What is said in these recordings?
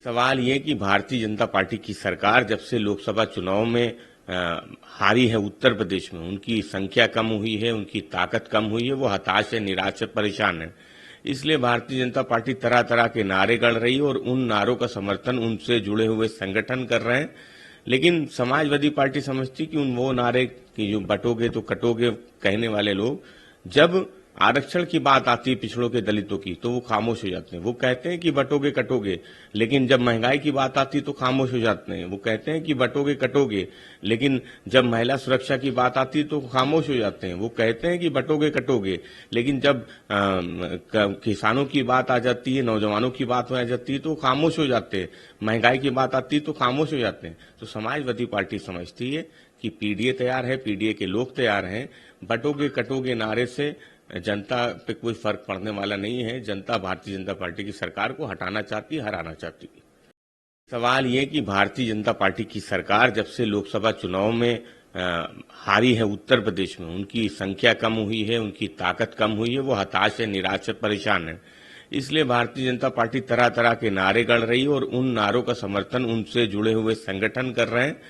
सवाल ये कि भारतीय जनता पार्टी की सरकार जब से लोकसभा चुनाव में हारी है उत्तर प्रदेश में, उनकी संख्या कम हुई है, उनकी ताकत कम हुई है, वो हताश है, निराश है, परेशान है। इसलिए भारतीय जनता पार्टी तरह तरह के नारे गढ़ रही है और उन नारों का समर्थन उनसे जुड़े हुए संगठन कर रहे हैं। लेकिन समाजवादी पार्टी समझती कि उन वो नारे कि जो बटोगे तो कटोगे कहने वाले लोग, जब आरक्षण की बात आती है पिछड़ों के दलितों की, तो वो खामोश हो जाते हैं। वो कहते हैं कि बटोगे कटोगे, लेकिन जब महंगाई की बात आती है तो खामोश हो जाते हैं। वो कहते हैं कि बटोगे कटोगे, लेकिन जब महिला सुरक्षा की बात आती है तो खामोश हो जाते हैं। वो कहते हैं कि बटोगे कटोगे, लेकिन जब किसानों की बात आ जाती है, नौजवानों की बात आ जाती है तो खामोश हो जाते हैं। महंगाई की बात आती है तो खामोश हो जाते हैं। तो समाजवादी पार्टी समझती है कि पीडीए तैयार है, पीडीए के लोग तैयार हैं। बटोगे कटोगे नारे से जनता पे कोई फर्क पड़ने वाला नहीं है। जनता भारतीय जनता पार्टी की सरकार को हटाना चाहती है, हराना चाहती है। सवाल ये कि भारतीय जनता पार्टी की सरकार जब से लोकसभा चुनाव में हारी है उत्तर प्रदेश में, उनकी संख्या कम हुई है, उनकी ताकत कम हुई है, वो हताश है, निराश है, परेशान है। इसलिए भारतीय जनता पार्टी तरह तरह के नारे गढ़ रही है और उन नारों का समर्थन उनसे जुड़े हुए संगठन कर रहे हैं।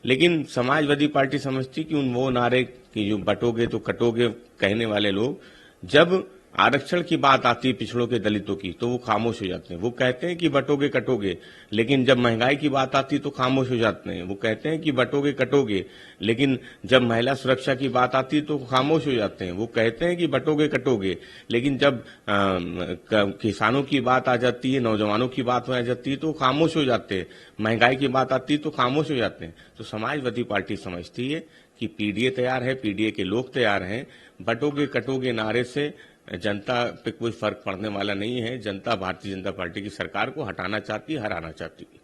लेकिन समाजवादी पार्टी समझती कि उन वो नारे कि जो बटोगे तो कटोगे कहने वाले लोग, जब आरक्षण की बात आती है पिछड़ों के दलितों की, तो वो खामोश हो जाते हैं। वो कहते हैं कि बटोगे कटोगे, लेकिन जब महंगाई की बात आती है तो खामोश हो जाते हैं। वो कहते हैं कि बटोगे कटोगे, लेकिन जब महिला सुरक्षा की बात आती है तो खामोश हो जाते हैं। वो कहते हैं कि बटोगे कटोगे, लेकिन जब किसानों की बात आ जाती है, नौजवानों की बात आ जाती है तो खामोश हो जाते हैं। महंगाई की बात आती है तो खामोश हो जाते हैं। तो समाजवादी पार्टी समझती है कि पीडीए तैयार है, पीडीए के लोग तैयार हैं। बटोगे कटोगे नारे से जनता पे कोई फर्क पड़ने वाला नहीं है। जनता भारतीय जनता पार्टी की सरकार को हटाना चाहती है, हराना चाहती है।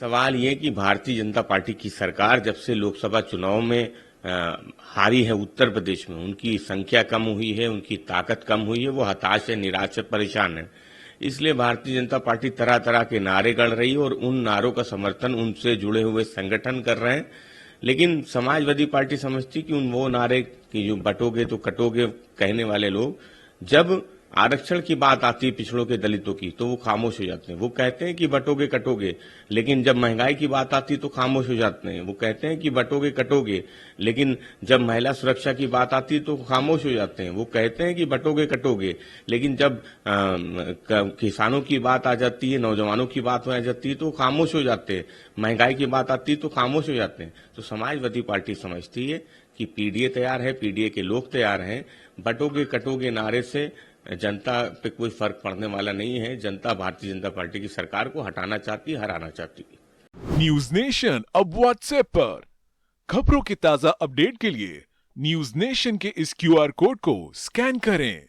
सवाल ये कि भारतीय जनता पार्टी की सरकार जब से लोकसभा चुनाव में हारी है उत्तर प्रदेश में, उनकी संख्या कम हुई है, उनकी ताकत कम हुई है, वो हताश है, निराश है, परेशान है। इसलिए भारतीय जनता पार्टी तरह तरह के नारे गढ़ रही है और उन नारों का समर्थन उनसे जुड़े हुए संगठन कर रहे हैं। लेकिन समाजवादी पार्टी समझती कि उन वो नारे कि जो बटोगे तो कटोगे कहने वाले लोग, जब आरक्षण की बात आती है पिछड़ों के दलितों की, तो वो खामोश हो जाते हैं। वो कहते हैं कि बटोगे कटोगे, लेकिन जब महंगाई की बात आती है तो खामोश हो जाते हैं। वो कहते हैं कि बटोगे कटोगे, लेकिन जब महिला सुरक्षा की बात आती है तो खामोश हो जाते हैं। वो कहते हैं कि बटोगे कटोगे, लेकिन जब किसानों की बात आ जाती है, नौजवानों की बात आ जाती है तो खामोश हो जाते हैं। महंगाई की बात आती है तो खामोश हो जाते हैं। तो समाजवादी पार्टी समझती है कि पीडीए तैयार है, पीडीए के लोग तैयार हैं। बटोगे कटोगे नारे से जनता पे कोई फर्क पड़ने वाला नहीं है। जनता भारतीय जनता पार्टी की सरकार को हटाना चाहती है, हराना चाहती है। न्यूज नेशन अब व्हाट्सएप पर खबरों के ताजा अपडेट के लिए न्यूज नेशन के इस क्यूआर कोड को स्कैन करें।